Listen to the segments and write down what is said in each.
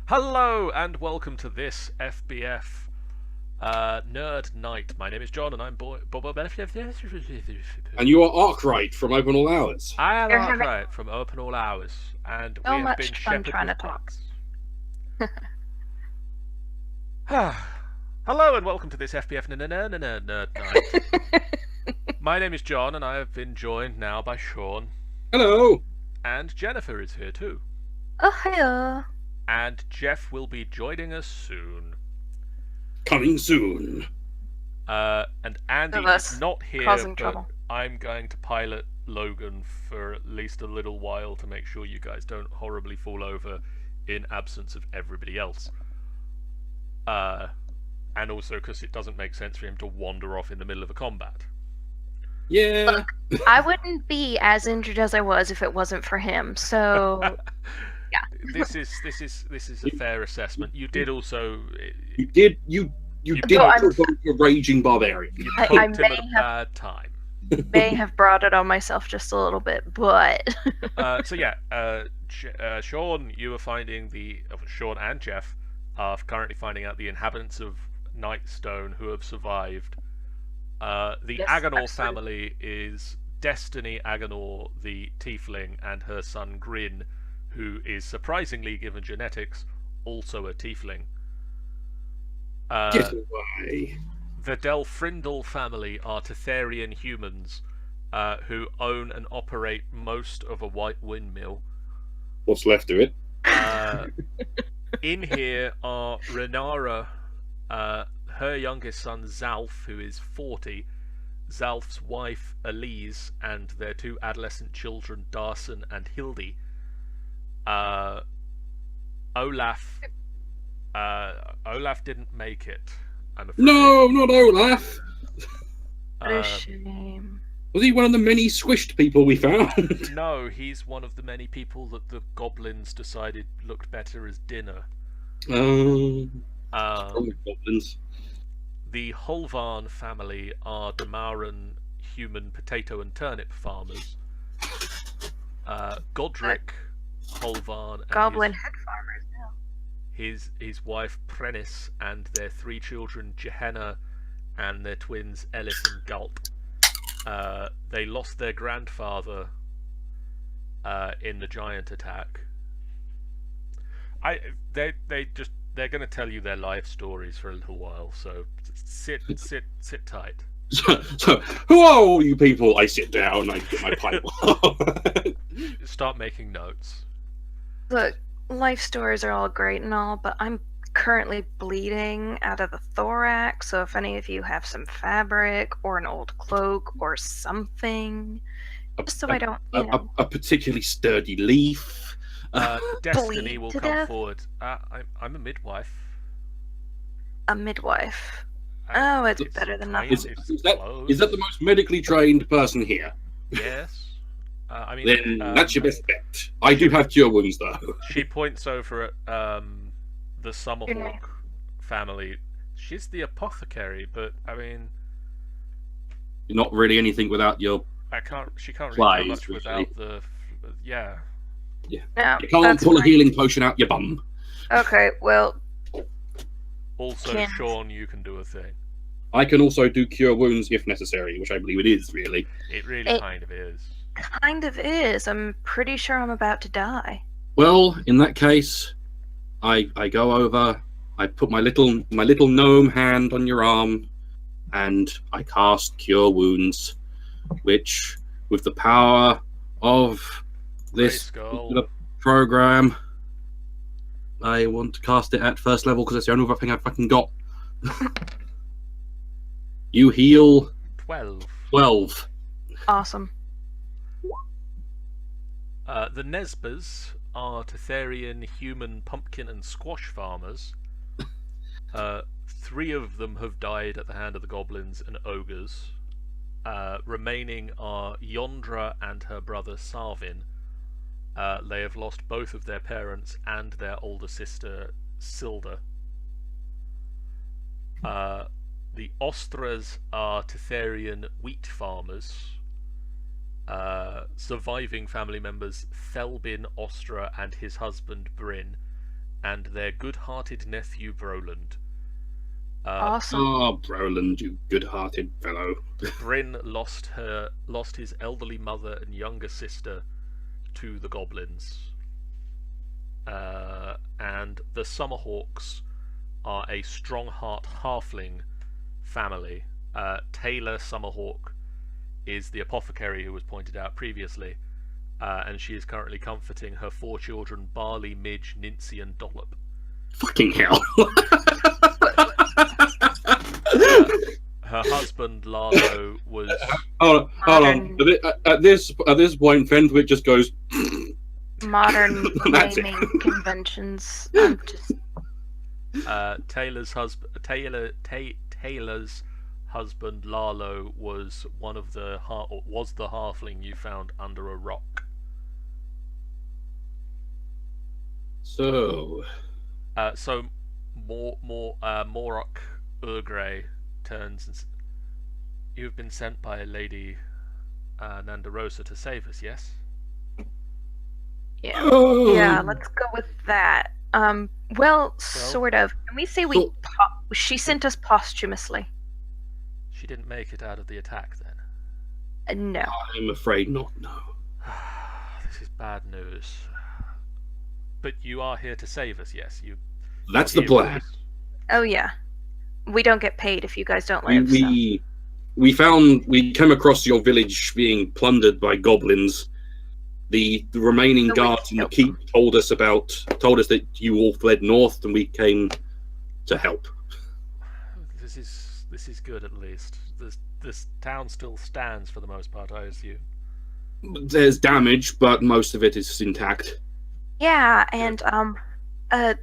Hello and welcome to this FBF Nerd Night. My name is John and I'm And you are Arkwright from Open All Hours. I am You're having Arkwright from Open All Hours, and we so have been much fun shepherded trying to with talk. pugs. Hello and welcome to this FBF Nerd Night. My name is John and I have been joined now by Sean, Hello. and Jennifer is here too. Oh, hiya. And Geoff will be joining us soon. Coming soon. And Andy Of us is not here, causing but trouble. I'm going to pilot Logan for at least a little while to make sure you guys don't horribly fall over in absence of everybody else. And also because it doesn't make sense for him to wander off in the middle of a combat. Yeah. Look, I wouldn't be as injured as I was if it wasn't for him. So This is a fair assessment. You did also You did No, I'm- provoke a raging barbarian. you I poked him may at a have- bad time. may have brought it on myself just a little bit, but Sean, you are finding Sean and Geoff are currently finding out the inhabitants of Nightstone who have survived. The Yes, Agonor absolutely. family is Destiny Agonor, the tiefling, and her son Grin, who is surprisingly, given genetics, also a tiefling. Get away. The Delfrindle family are Tetherian humans who own and operate most of a white windmill. What's left of it? In here are Renara, her youngest son Zalf, who is 40, Zalf's wife Elise, and their two adolescent children Darson and Hildy. Olaf didn't make it, I'm afraid. No, not Olaf. what a shame. Was he one of the many squished people we found? No, he's one of the many people that the goblins decided looked better as dinner. Goblins. The Holvarn family are Damaran human potato and turnip farmers. Godric Holvarn and Goblin head farmers now. his wife Prennis and their three children Gehenna and their twins Ellis and Galt. They lost their grandfather in the giant attack. They're going to tell you their life stories for a little while, so sit tight. So, who are all you people? I sit down, I get my pipe. Start making notes. Look, life stories are all great and all, but I'm currently bleeding out of the thorax, so if any of you have some fabric or an old cloak or something, just so I don't, a particularly sturdy leaf. Destiny Bleed will to come death? forward. I'm a midwife. a midwife. and Oh, it's better than nothing. Is that the most medically trained person here? Yes. I mean, Then that's your best bet. I do have cure wounds, though. She points over at the Summerhawk name? family. She's the apothecary, but I mean, You're not really anything without your. she can't really Flies, do much really. without the. Yeah. No, You can't that's pull a fine. healing potion out your bum. Okay, well, Also, Can't. Sean, you can do a thing. I can also do cure wounds if necessary, which I believe it is, really. It really It- kind of is. kind of is. I'm pretty sure I'm about to die. Well, in that case, I go over, I put my little gnome hand on your arm, and I cast cure wounds, which, with the power of this Grayskull. particular program, I want to cast it at first level because it's the only other thing I've fucking got. You heal 12. 12. Awesome. The Nesbas are Tetherian human pumpkin and squash farmers. 3 of them have died at the hand of the goblins and ogres. Remaining are Yondra and her brother Sarvin. They have lost both of their parents and their older sister Silda. The Ostras are Tetherian wheat farmers. Surviving family members Thelbin Ostra and his husband Bryn, and their good-hearted nephew Broland. Awesome. Oh, Broland, you good-hearted fellow. Bryn lost his elderly mother and younger sister to the goblins. And the Summerhawks are a Strongheart halfling family. Taylor Summerhawk is the apothecary who was pointed out previously, and she is currently comforting her 4 children, Barley, Midge, Nincy, and Dollop. Fucking hell. Her husband Lalo was Hold on. At this point, Fenwick just goes. Modern That's naming conventions. I'm just Taylor's husband Lalo was the halfling you found under a rock. So Morok Urgrey turns and you've been sent by Lady Nandarosa to save us, yes? yeah. Oh. Yeah, let's go with that. Well, sort of. Can we say she sent us posthumously? She didn't make it out of the attack then? No. I'm afraid not, no. This is bad news. But you are here to save us, yes? That's the plan. Oh yeah. We don't get paid if you guys don't live. We came across your village being plundered by goblins. The remaining guards in the keep told us that you all fled north, and we came to help. This is good, at least. This town still stands for the most part, I assume. There's damage, but most of it is intact. Yeah, and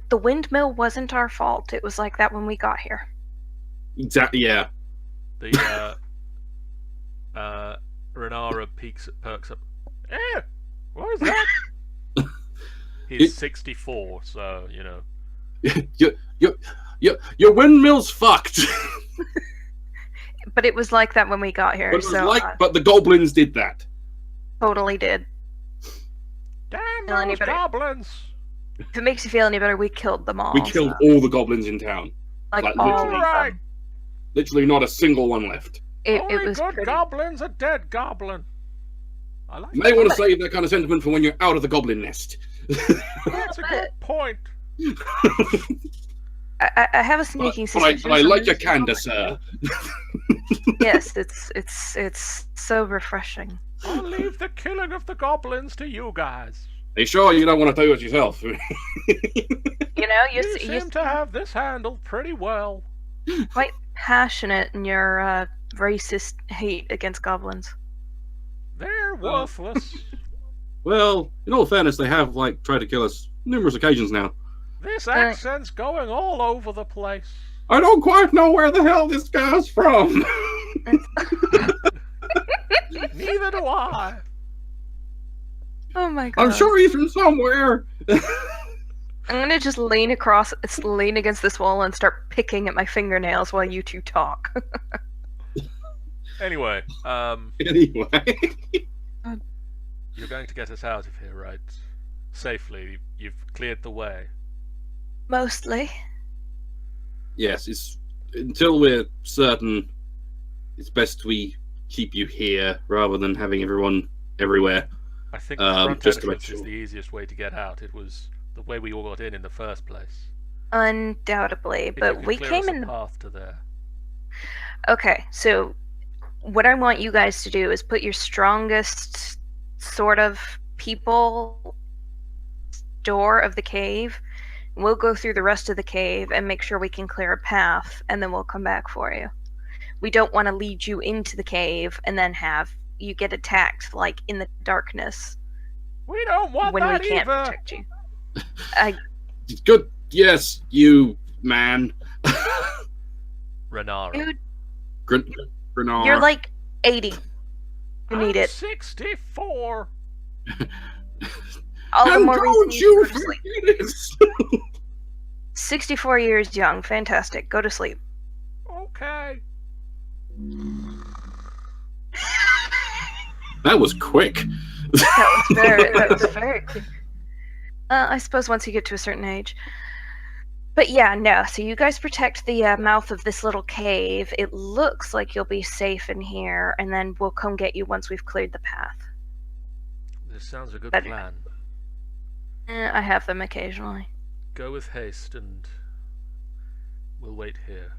the windmill wasn't our fault. It was like that when we got here. Exactly. Yeah. The Renara perks up. What is that? He's 64, so you know. Your windmill's fucked. But it was like that when we got here. But the goblins did that. Totally did. Damn those goblins! If it makes you feel any better, we killed them all. We killed all the goblins in town. Like Like, all literally. of Right. them. Literally, not a single one left. It Only was good pretty. goblin's a dead goblin. I like You may that. want to save that kind of sentiment for when you're out of the goblin nest. That's a good point. I have a sneaking suspicion. I like your candor, sir. Yes, it's so refreshing. I'll leave the killing of the goblins to you guys. Are you sure you don't want to do it yourself? You know, You you're seem to have this handled pretty well. quite passionate in your racist hate against goblins. They're worthless. Well, in all fairness, they have tried to kill us numerous occasions now. This accent's going all over the place. I don't quite know where the hell this guy's from. Neither do I. Oh my god. I'm sure he's from somewhere. I'm gonna just lean against this wall and start picking at my fingernails while you two talk. Anyway, Anyway. you're going to get us out of here, right? Safely. You've cleared the way. Mostly. Yes, it's until we're certain, it's best we keep you here rather than having everyone everywhere. I think the front just to make entrance is sure. the easiest way to get out. It was the way we all got in the first place. Undoubtedly. If you But could we clear came us a in the... path to there. Okay, so what I want you guys to do is put your strongest sort of people door of the cave. We'll go through the rest of the cave and make sure we can clear a path, and then we'll come back for you. We don't want to lead you into the cave and then have you get attacked in the darkness We don't want when we that can't either. protect you. Good. Yes, you man. Renara. Dude, Grenard. you're 80. You need I'm it. 64. All the And more reason don't you you should go to sleep. forget it. 64 years young. Fantastic. Go to sleep. Okay. That was quick. That was very quick. I suppose once you get to a certain age. But yeah, no. So you guys protect the mouth of this little cave. It looks like you'll be safe in here, and then we'll come get you once we've cleared the path. This sounds a good But- plan. I have them occasionally. Go with haste, and we'll wait here.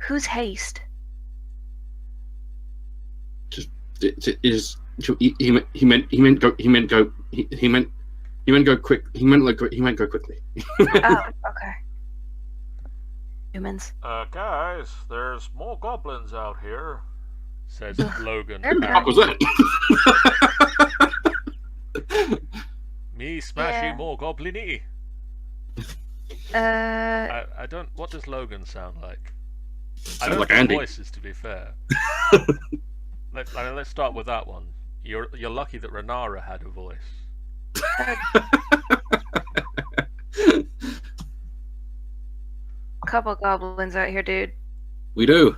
Who's Haste? It is he meant go quick. He meant go quickly. Oh, okay. Humans. Guys, there's more goblins out here, says Logan. They're What was that? Me smashy Yeah. more goblin-y. I don't. What does Logan sound like? I Sounds don't like think Andy. voices, to be fair. Let's start with that one. You're lucky that Renara had a voice. Couple goblins out here, dude. We do.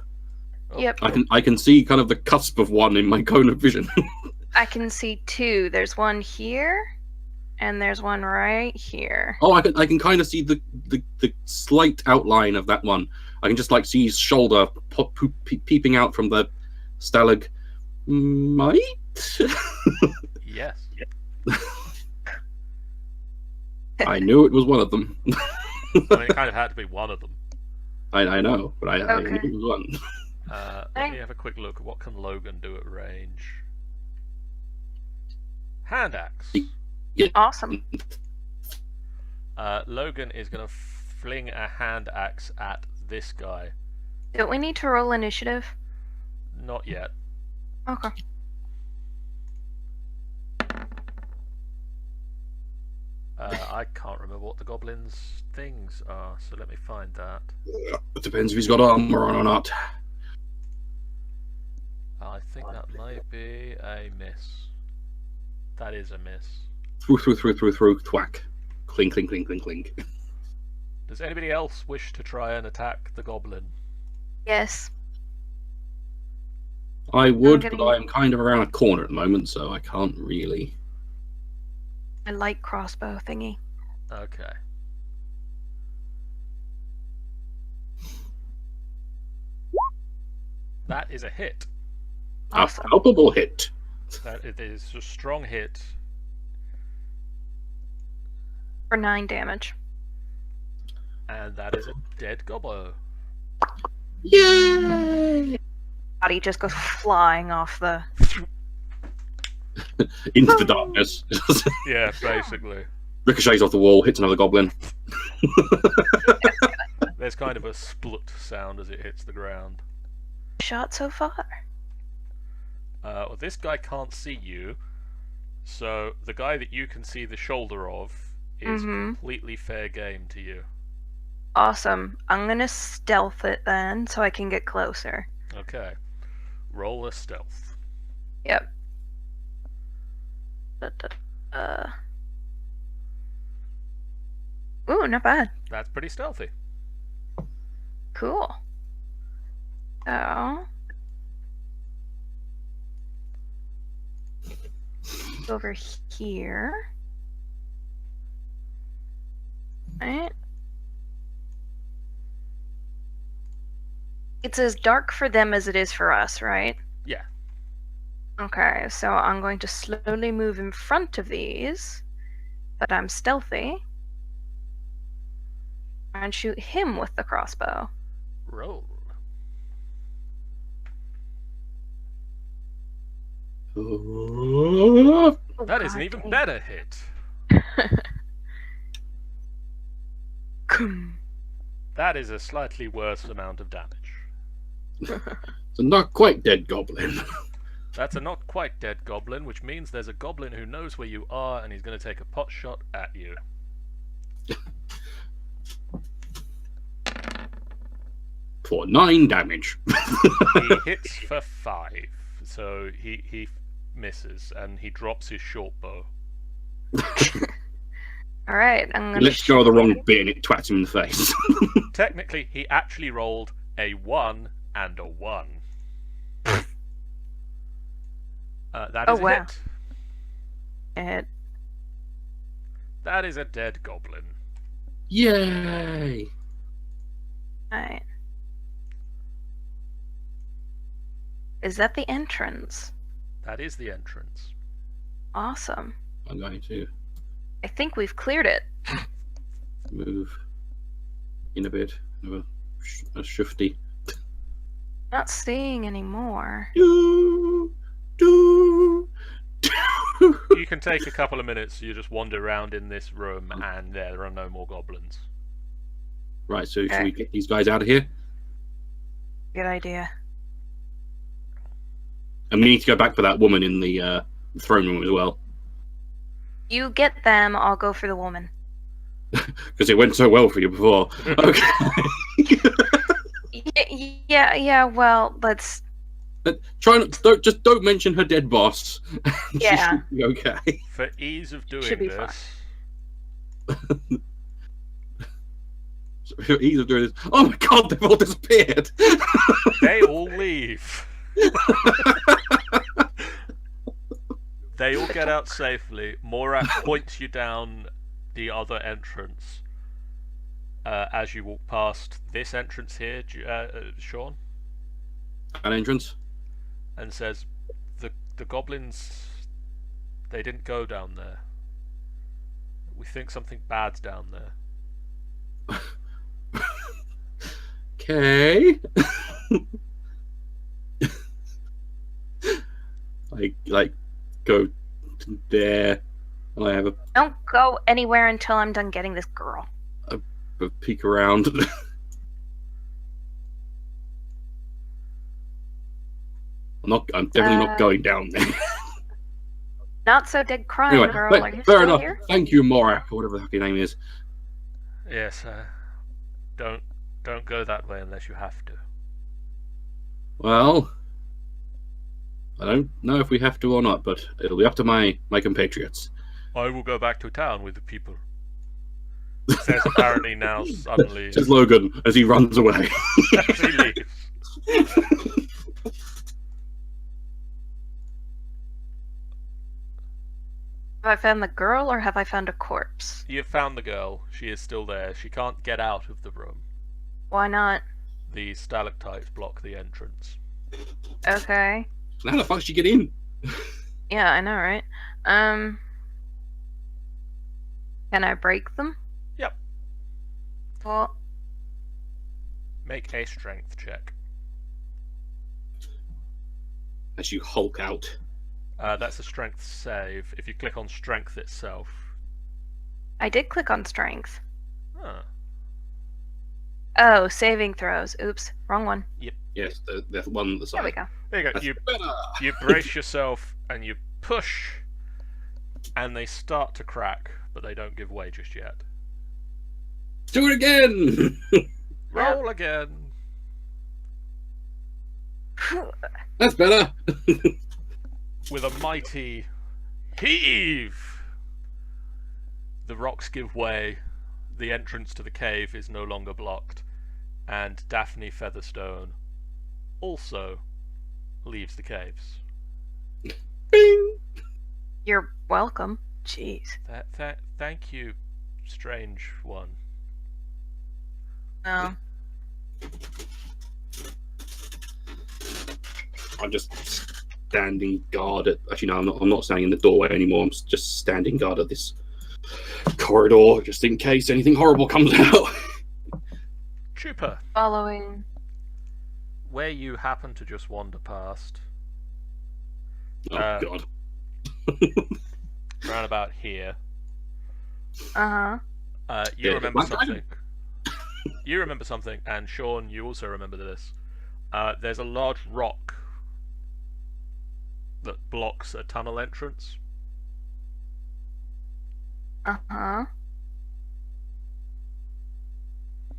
Oh, Yep. I can see kind of the cusp of one in my cone of vision. I can see two. There's one here, and there's one right here. Oh, I can kind of see the slight outline of that one. I can just like see his shoulder peeping out from the stalagmite. yes. I knew it was one of them. I mean, it kind of had to be one of them. I know, but I Okay. knew it was one. Let me have a quick look at what can Logan do at range. Hand axe. Awesome. Logan is going to fling a hand axe at this guy. Don't we need to roll initiative? Not yet. Okay. I can't remember what the goblin's things are, so let me find that. It depends if he's got armor on or not. I think that might be a miss. That is a miss. Through, thwack. Clink, clink, clink, clink, clink. Does anybody else wish to try and attack the goblin? Yes. I would, getting- but I'm kind of around a corner at the moment, so I can't really. I like crossbow thingy. Okay. That is a hit. Awesome. A palpable hit. That it is a strong hit. For 9 damage. And that is a dead gobbo. Yay! Body just goes flying off the. Into the darkness. Yeah, basically. Ricochets off the wall, hits another goblin. There's kind of a splut sound as it hits the ground. Shot so far. Well, this guy can't see you, so the guy that you can see the shoulder of is completely fair game to you. Awesome. I'm gonna stealth it then so I can get closer. Okay. Roll a stealth. Yep. Ooh, not bad. That's pretty stealthy. Cool. So. Over here. Right. It's as dark for them as it is for us, right? Yeah. Okay, so I'm going to slowly move in front of these, but I'm stealthy. And shoot him with the crossbow. Roll. Oh, That is an God even dang. better hit. Kum. That is a slightly worse amount of damage. It's a not quite dead goblin. That's a not quite dead goblin, which means there's a goblin who knows where you are and he's going to take a pot shot at you. For 9 damage. He hits for 5, so he misses and he drops his short bow. Alright, I'm gonna. Let's go the wrong bit and it twats him in the face. Technically, he actually rolled a 1 and a 1. That Oh, is a wow. hit. Hit. That is a dead goblin. Yay! Alright. Is that the entrance? That is the entrance. Awesome. I'm going to I think we've cleared it. move in a bit. A shifty. Not seeing any more. Do, do, do. You can take a couple of minutes. You just wander around in this room, and there are no more goblins. Right, so should we get these guys out of here? Good idea. And we need to go back for that woman in the throne room as well. You get them, I'll go for the woman. Because it went so well for you before. Okay. Yeah, well, let's... Don't mention her dead boss. Yeah. She should be okay. For ease of doing Should be this, For ease of doing this. Oh my god, they've all disappeared. they all leave. They all get out safely. Morak points you down the other entrance as you walk past this entrance here, Sean, An entrance? and says, the goblins, they didn't go down there. We think something bad's down there. Okay. I go there. And I have Don't go anywhere until I'm done getting this girl. a peek around. I'm definitely not going down there. Not so dead crying, Anyway, girl. but Are you fair still enough. here? Thank you, Morak, or whatever the heck your name is. Yes, don't go that way unless you have to. Well, I don't know if we have to or not, but it'll be up to my compatriots. I will go back to town with the people. Says apparently now suddenly Says Logan as he runs away. as he leaves. Have I found the girl or have I found a corpse? You have found the girl. She is still there. She can't get out of the room. Why not? The stalactites block the entrance. Okay. How the fuck did you get in? Yeah, I know, right? Can I break them? Yep. Well, Make a strength check. As you hulk out. That's a strength save. If you click on strength itself. I did click on strength. Huh. Oh, saving throws. Oops, wrong one. Yes, the one at the side. There we go. There you go. That's You better. you brace yourself and you push, and they start to crack, but they don't give way just yet. Do it again. Roll again. That's better. With a mighty heave, the rocks give way. The entrance to the cave is no longer blocked, and Daphne Featherstone also leaves the caves. Bing. You're welcome. Jeez. Thank you, strange one. No. I'm just standing guard at. Actually, no, I'm not standing in the doorway anymore. I'm just standing guard at this corridor, just in case anything horrible comes out. Trooper, Following. where you happen to just wander past, Oh god. round about here, Uh-huh. you Yeah, remember my something. You remember something, and Sean, you also remember this. There's a large rock that blocks a tunnel entrance. Uh-huh.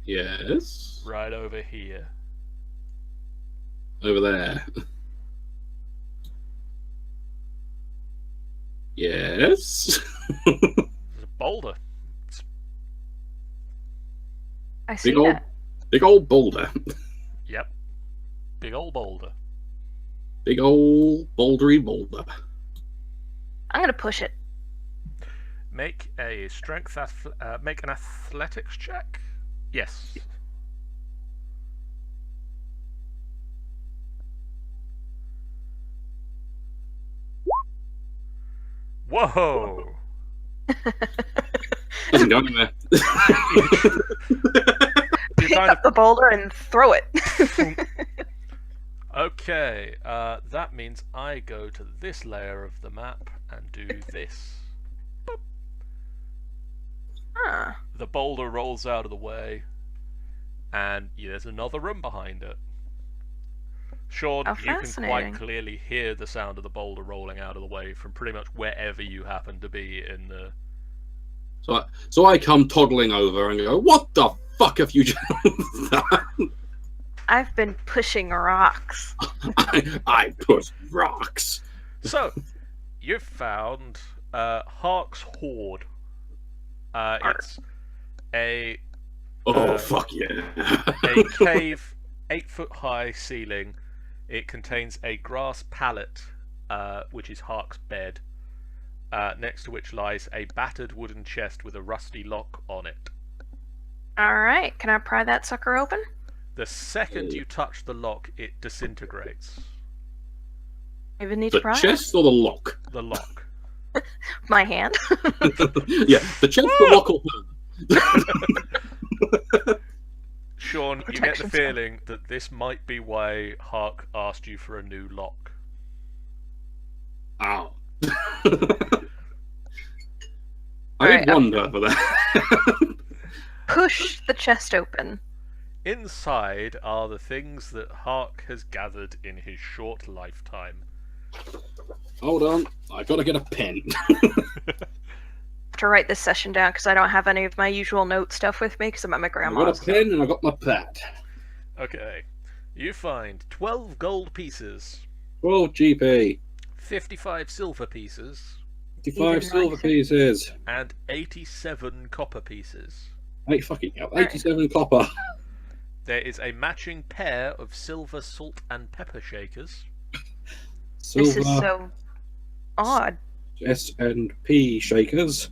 Yes. Right over here. Over there. Yes. There's a boulder. It's I see Big old, that. big old boulder. Yep. Big old boulder. Big old bouldery boulder. I'm gonna push it. Make a strength. Make an athletics check. Yes. Whoa! Doesn't go anywhere. You Pick kind up the boulder and throw it. Okay, that means I go to this layer of the map and do this. Boop. Huh. The boulder rolls out of the way, and there's another room behind it. Sean, How you can quite fascinating. clearly hear the sound of the boulder rolling out of the way from pretty much wherever you happen to be in the... So I come toddling over and go, "What the fuck have you done?" I've been pushing rocks. I put rocks. So, you've found Hark's Hoard. It's a Fuck yeah. a cave, 8-foot-high ceiling. It contains a grass pallet, which is Hark's bed, next to which lies a battered wooden chest with a rusty lock on it. Alright, can I pry that sucker open? The second you touch the lock, it disintegrates. Even need to The pry it? chest or the lock? The lock. My hand. Yeah, the chest, the lock, or Sean, you get the Protection spell. feeling that this might be why Hark asked you for a new lock. Ow. I Alright, did wonder for that. Push the chest open. Inside are the things that Hark has gathered in his short lifetime. Hold on, I gotta get a pen. To write this session down because I don't have any of my usual note stuff with me because I'm at my I got grandma's. a pen and I got my pad. Okay. You find 12 gold pieces, 12 GP, 55 silver pieces, 55 Even silver nicer. pieces, and 87 copper pieces. 87 copper. There is a matching pair of silver salt and pepper shakers, Silver This is so odd. S&P shakers.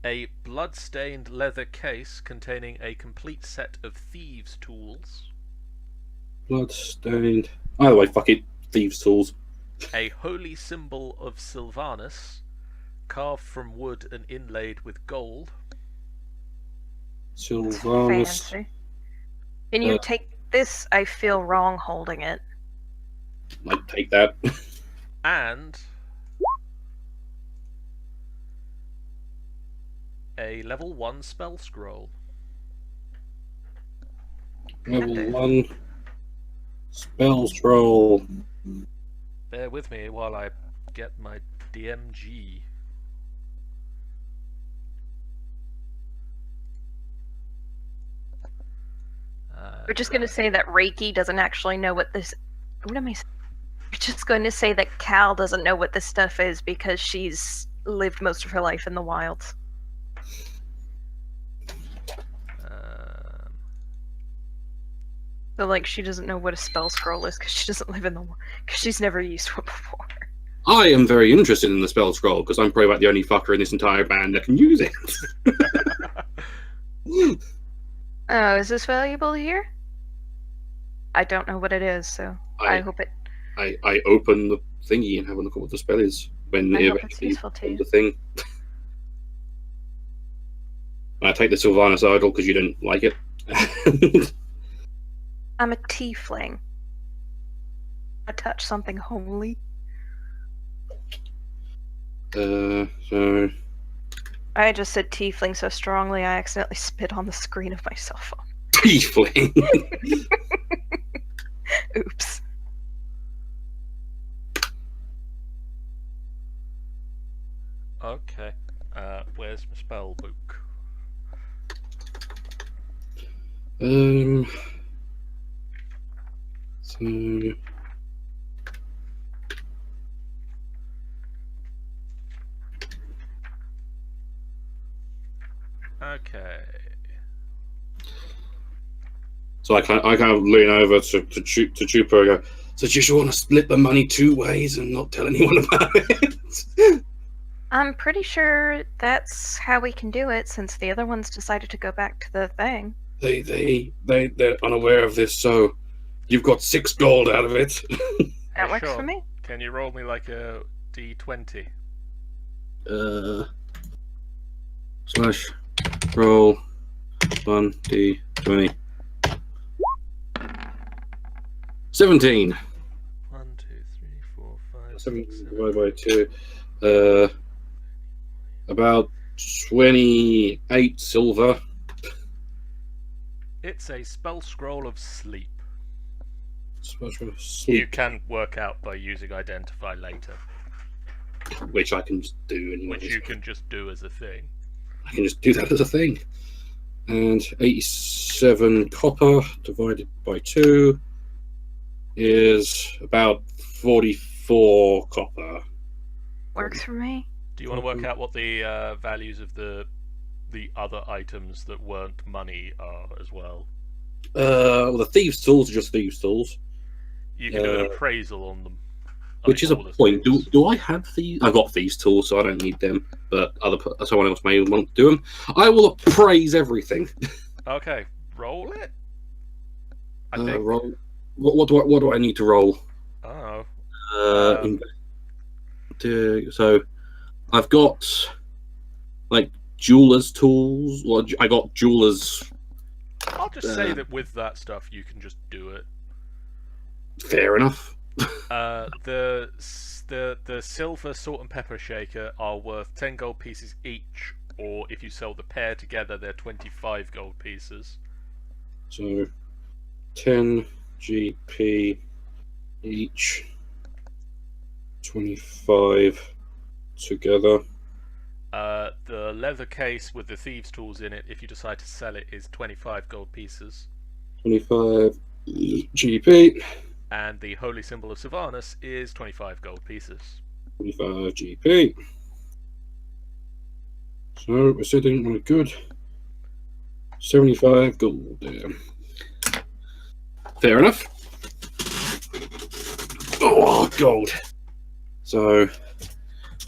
a blood-stained leather case containing a complete set of thieves' tools, Bloodstained. Either way, fuck it. Thieves' tools. a holy symbol of Sylvanus, carved from wood and inlaid with gold, Sylvanus. Fancy. Can you take this? I feel wrong holding it. Might take that. and a level 1 spell scroll. Level 1 spell scroll. Bear with me while I get my DMG. We're just going to say that Reiki doesn't actually know what this. What am I saying? We're just going to say that Cal doesn't know what this stuff is because she's lived most of her life in the wilds. So, like, she doesn't know what a spell scroll is because she doesn't live in the. Because she's never used one before. I am very interested in the spell scroll because I'm probably about the only fucker in this entire band that can use it. Oh, is this valuable here? I don't know what it is, so I hope it. I open the thingy and have a look at what the spell is when I it hope it's eventually useful to you. the thing. I take the Sylvanus idol because you don't like it. I'm a tiefling. I touch something holy. So I just said tiefling so strongly I accidentally spit on the screen of my cell phone. tiefling. Oops. Okay. Where's my spell book? So Okay. So I kind of lean over to Chupa and go, so do you want to split the money 2 ways and not tell anyone about it? I'm pretty sure that's how we can do it, since the other ones decided to go back to the thing. They're unaware of this, so you've got 6 gold out of it. That works sure. for me. Can you roll me like a d20? Slash roll 1d20. 17. 1, 2, 3, 4, 5, 7 6, 7. divided by 2. About 28 silver. It's a spell scroll of sleep. Special You sleep, can work out by using identify later, which I can just do anyway. which you can just do as a thing. I can just do that as a thing. And 87 copper divided by 2 is about 44 copper. Works for me. Do you want to work out what the values of the other items that weren't money are as well? Well, the thieves' tools are just thieves' tools. You can do an appraisal on them. Which is a all the point. things. Do I have these? I've got these tools, so I don't need them. But someone else may want to do them. I will appraise everything. Okay, roll it. I think. Roll. What do I need to roll? Oh. So, I've got like jeweler's tools. Well, I got jeweler's. I'll just say that with that stuff, you can just do it. Fair enough. The silver salt and pepper shaker are worth 10 gold pieces each, or if you sell the pair together, they're 25 gold pieces. So, 10 GP each. 25 together. The leather case with the thieves' tools in it, if you decide to sell it, is 25 gold pieces. 25 GP. And the holy symbol of Sylvanas is 25 gold pieces. 25 GP. So we're sitting on a good 75 gold there. Fair enough. Oh, gold. So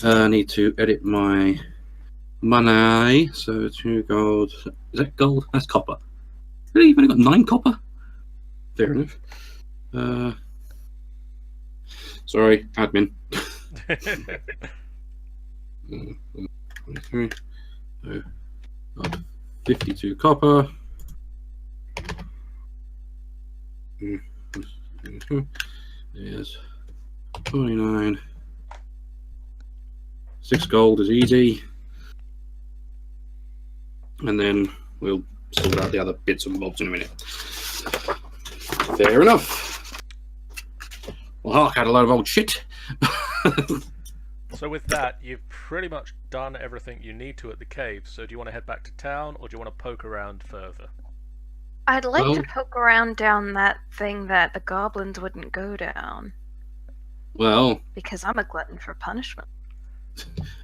I need to edit my money. So 2 gold. Is that gold? That's copper. Really? You've only got 9 copper? Fair enough. Sorry, admin. 23. So, got 52 copper. There's 29. 6 gold is easy. And then we'll sort out the other bits and bobs in a minute. Fair enough. Well, Hark had a load of old shit. So with that, you've pretty much done everything you need to at the cave. So do you want to head back to town, or do you want to poke around further? I'd like Well- to poke around down that thing that the goblins wouldn't go down, Well, because I'm a glutton for punishment.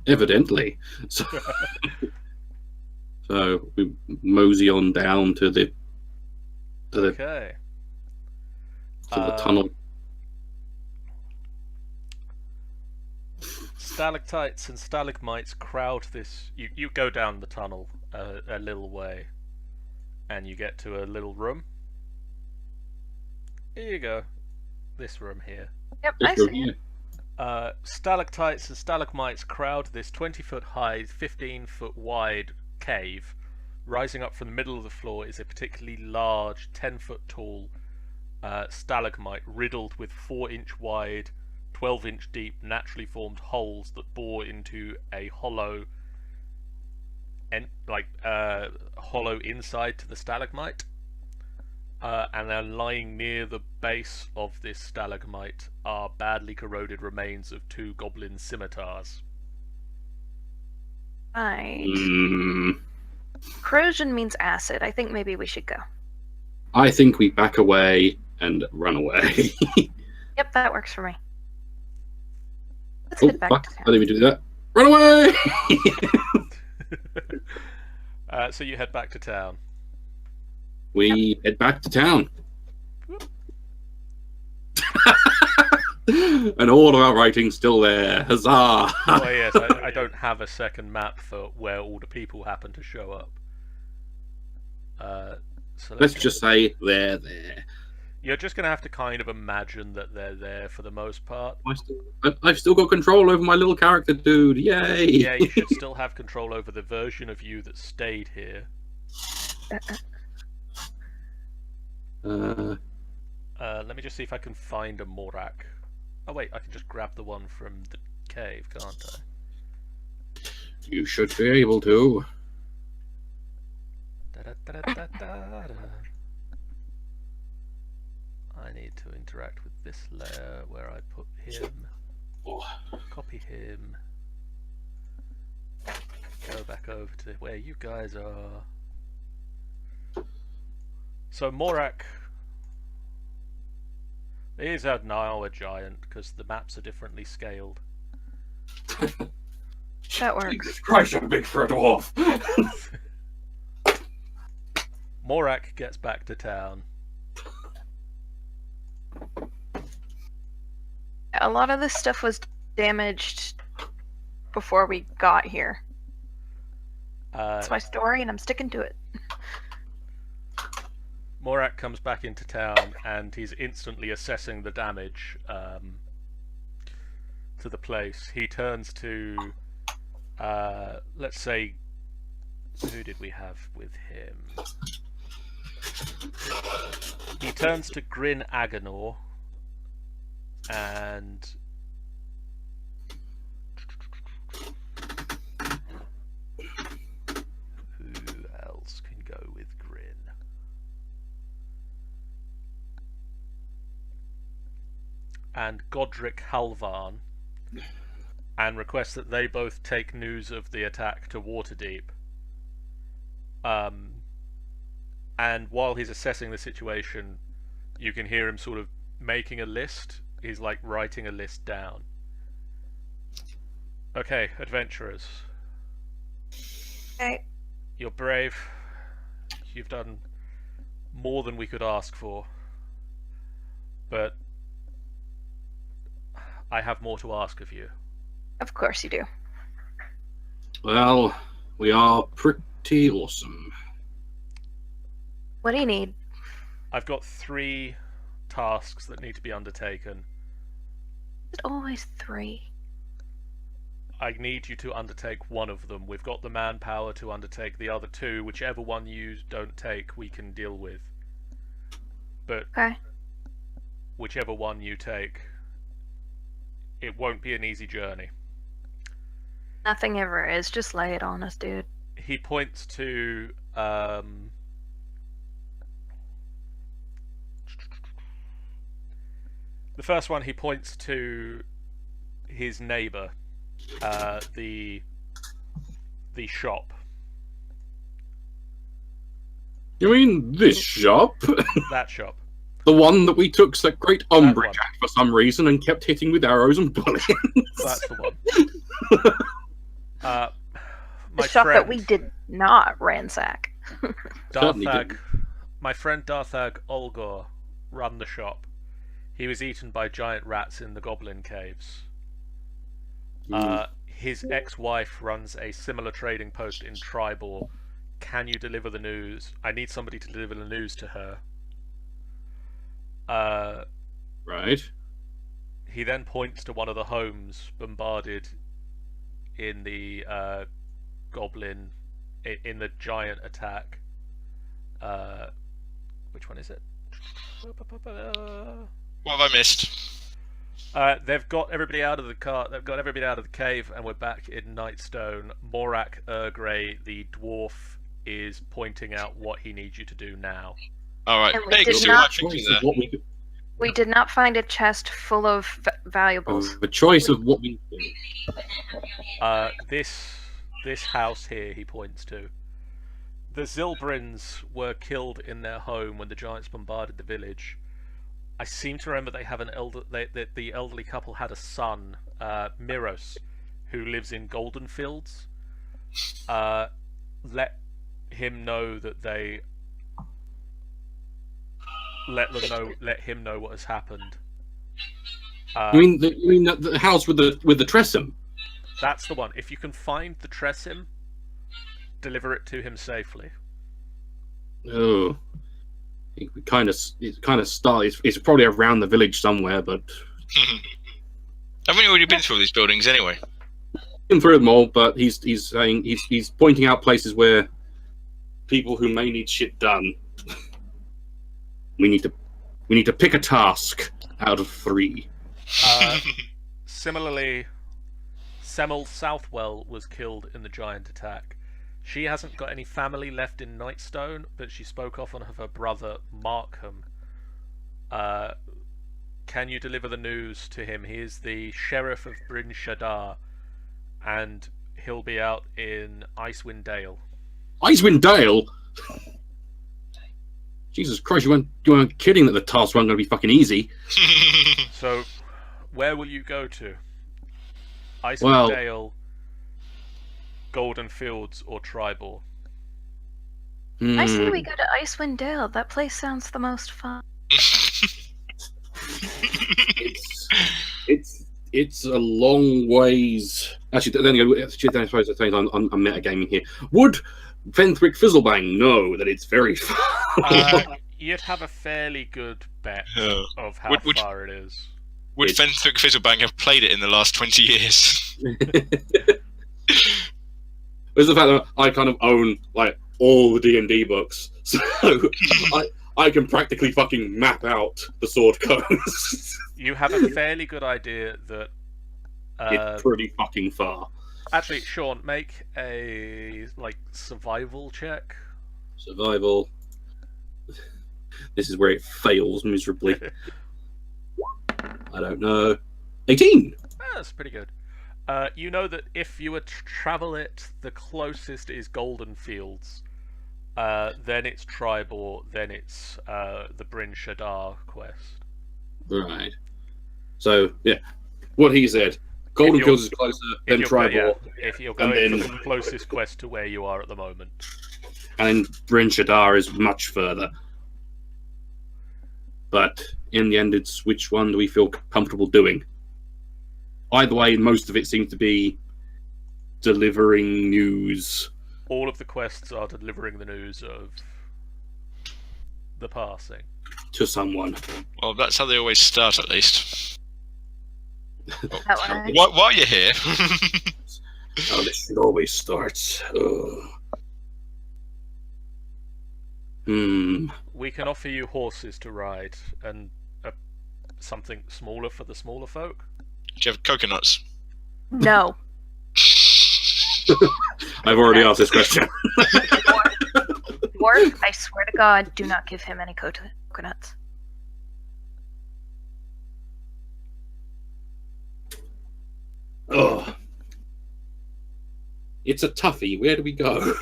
evidently. So, so we mosey on down to the Okay. tunnel. Stalactites and stalagmites crowd this. You go down the tunnel a little way, and you get to a little room. Here you go. This room here. Yep, I see it. Stalactites and stalagmites crowd this 20-foot high, 15-foot wide cave. Rising up from the middle of the floor is a particularly large, 10-foot tall stalagmite riddled with 4-inch wide, 12-inch deep, naturally formed holes that bore into a hollow inside to the stalagmite. And then lying near the base of this stalagmite are badly corroded remains of 2 goblin scimitars. Right. Mm, Corrosion means acid. I think maybe we should go. I think we back away and run away. Yep, that works for me. Let's Oh, head back fuck. to I town. didn't even do that. Run away! So you head back to town. We head back to town. And all of our writing's still there. Huzzah! Well, yes, I don't have a second map for where all the people happen to show up. So Let's just say they're there. You're just going to have to kind of imagine that they're there for the most part. I've still got control over my little character, dude. Yay! Yeah, you should still have control over the version of you that stayed here. Let me just see if I can find a Morak. Oh wait, I can just grab the one from the cave, can't I? You should be able to. I need to interact with this layer where I put him. Copy him. Go back over to where you guys are. So Morak is now a giant because the maps are differently scaled. That works. Jesus Christ, I'm big for a dwarf. Morak gets back to town. A lot of this stuff was damaged before we got here. It's my story, and I'm sticking to it. Morak comes back into town, and he's instantly assessing the damage to the place. He turns to, let's say, who did we have with him? He turns to Grin Aganor, and who else can go with Grin? And Godric Halvarn, and requests that they both take news of the attack to Waterdeep. And while he's assessing the situation, you can hear him sort of making a list. He's like writing a list down. Okay, adventurers. Okay. You're brave. You've done more than we could ask for. But I have more to ask of you. Of course you do. Well, we are pretty awesome. What do you need? I've got 3 tasks that need to be undertaken. It's always 3. I need you to undertake one of them. We've got the manpower to undertake the other 2. Whichever one you don't take, we can deal with. But Okay. whichever one you take, it won't be an easy journey. Nothing ever is. Just lay it on us, dude. He points to the first one. He points to his neighbor, the shop. You mean this shop? That shop. The one that we took such great one. umbrage at for some reason and kept hitting with arrows and bullets. That's the one. The shop that we did not ransack. Certainly Darthag, didn't. my friend Darthag Olgor ran the shop. He was eaten by giant rats in the goblin caves. His ex-wife runs a similar trading post in Tribor. Can you deliver the news? I need somebody to deliver the news to her. Right. He then points to one of the homes bombarded in the goblin, in the giant attack. Which one is it? What have I missed? They've got everybody out of the car. They've got everybody out of the cave, and we're back in Nightstone. Morak Ergrey, the dwarf, is pointing out what he needs you to do now. Alright, And we big did see not- what I'm thinking there. We did not find a chest full of valuables. The choice of what we do. This house here, he points to. The Zilbrins were killed in their home when the giants bombarded the village. I seem to remember they have the elderly couple had a son, Miros, who lives in Goldenfields. Let him know that they. Let him know what has happened. You mean the house with the Tressum? That's the one. If you can find the Tressim, deliver it to him safely. Oh, it kind of started. It's probably around the village somewhere, but Haven't we already been through all these buildings anyway? been through them all. But he's saying he's pointing out places where people who may need shit done. We need to pick a task out of 3. Similarly, Semel Southwell was killed in the giant attack. She hasn't got any family left in Nightstone, but she spoke often of her brother Markham. Can you deliver the news to him? He is the sheriff of Bryn Shaddar, and he'll be out in Icewind Dale. Icewind Dale? Jesus Christ, you weren't kidding that the tasks weren't going to be fucking easy. So, where will you go to? Icewind Dale, Golden Fields, or Tribor? I say we go to Icewind Dale. That place sounds the most fun. It's a long ways. Actually, then I suppose I'm metagaming here. Would Fenthwick Fizzlebang know that it's very far? You'd have a fairly good bet of how far it is. Would Fenthwick Fizzlebang have played it in the last 20 years? There's the fact that I kind of own like all the D&D books, so I can practically fucking map out the sword codes. You have a fairly good idea that it's pretty fucking far. Actually, Sean, make a survival check. Survival. This is where it fails miserably. I don't know. 18. That's pretty good. You know that if you were to travel it, the closest is Golden Fields. Then it's Tribor. Then it's the Bryn Shaddar quest. Right. So yeah, what he said. Golden Fields is closer than Tribor. Yeah, if you're going for the closest quest to where you are at the moment. And then Bryn Shaddar is much further. But in the end, it's which one do we feel comfortable doing? Either way, most of it seems to be delivering news. All of the quests are delivering the news of the passing. To someone. Well, that's how they always start, at least. That While you're here. Oh, this shit always starts. We can offer you horses to ride and something smaller for the smaller folk. Do you have coconuts? No. I've already asked this question. Dwarf, I swear to God, do not give him any coconuts. Oh. It's a toughie. Where do we go?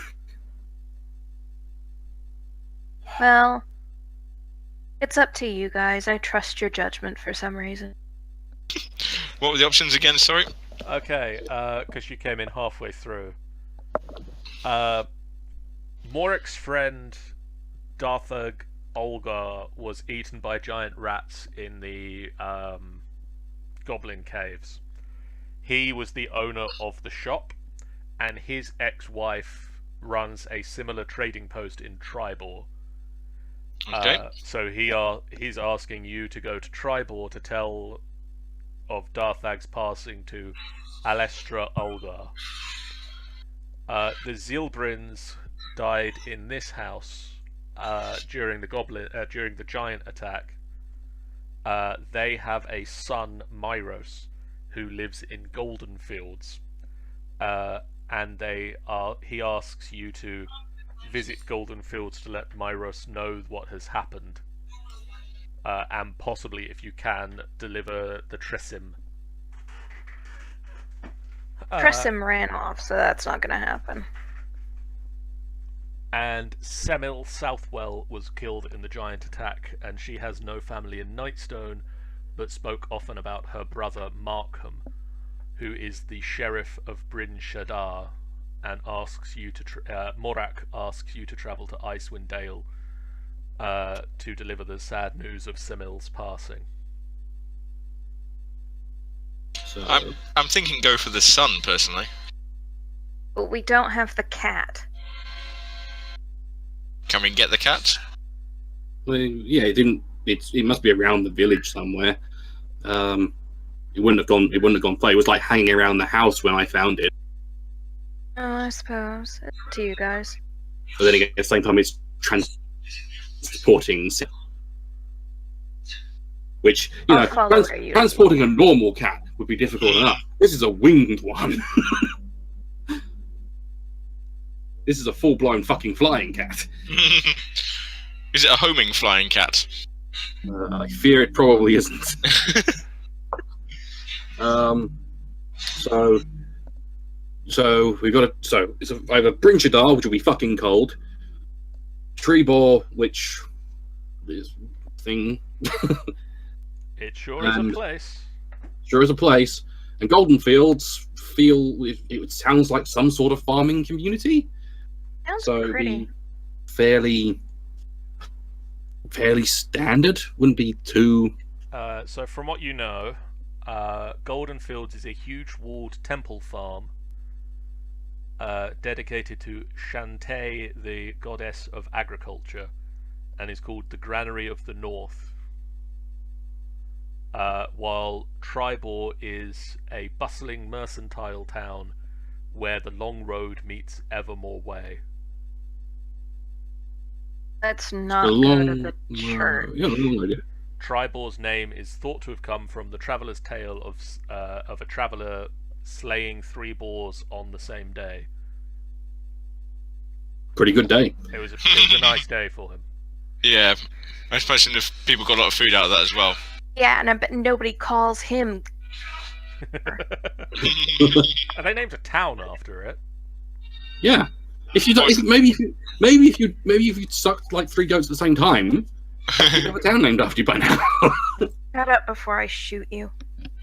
Well, it's up to you guys. I trust your judgment for some reason. What were the options again, sorry? Okay, because you came in halfway through. Morik's friend, Darthug Olgar, was eaten by giant rats in the goblin caves. He was the owner of the shop, and his ex-wife runs a similar trading post in Tribor. Okay. So he's asking you to go to Tribor to tell of Darthag's passing to Alestra Olgar. The Zilbrins died in this house during the giant attack. They have a son, Myros, who lives in Golden Fields, and he asks you to visit Golden Fields to let Myros know what has happened, and possibly, if you can, deliver the Tressim. Tressim ran off, so that's not going to happen. And Semil Southwell was killed in the giant attack, and she has no family in Nightstone, but spoke often about her brother Markham, who is the sheriff of Bryn Shaddar, and asks you to Morak asks you to travel to Icewind Dale to deliver the sad news of Semil's passing. So I'm thinking go for the sun, personally. But we don't have the cat. Can we get the cat? well, yeah, it didn't. It must be around the village somewhere. It wouldn't have gone far. It was like hanging around the house when I found it. Oh, I suppose. It's to you guys. But then again, at the same time, it's transporting. Which, you I'll know, follow where you transporting a normal cat would be difficult enough. This is a winged one. This is a full-blown fucking flying cat. Is it a homing flying cat? I fear it probably isn't. So we've got it's either Brinchadar, which will be fucking cold, Treebor, which is thing. It sure is a place. Sure is a place, and Golden Fields it sounds like some sort of farming community. Sounds So it'd pretty. be fairly standard. Wouldn't be too. So from what you know, Golden Fields is a huge walled temple farm dedicated to Shantae, the goddess of agriculture, and is called the Granary of the North. While Tribor is a bustling mercantile town where the long road meets Evermore Way. Let's not A go long, to the church. yeah, long idea. Tribor's name is thought to have come from the traveller's tale of a traveller slaying 3 boars on the same day. Pretty good day. It was a nice day for him. Yeah, I suppose if people got a lot of food out of that as well. Yeah, and I bet nobody calls him. And they named a town after it. Yeah. If you don't, maybe if you sucked like 3 goats at the same time, you'd have a town named after you by now. Shut up before I shoot you.